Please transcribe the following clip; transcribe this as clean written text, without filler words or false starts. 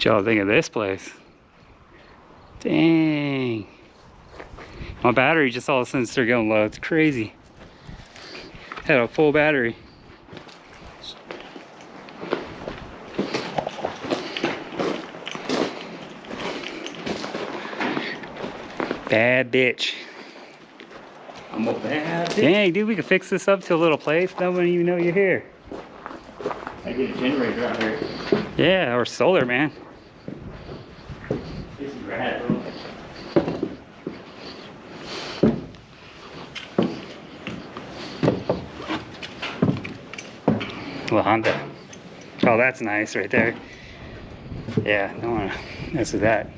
What y'all think of this place? Dang. My battery just all of a sudden started going low. It's crazy. Had a full battery. Bad bitch. I'm a bad bitch. Dang, dude, we could fix this up to a little place. Nobody even know you're here. I get a generator out here. Yeah, or solar, man. This is rad, bro. La Honda. Oh, that's nice right there. Yeah, don't wanna mess with that.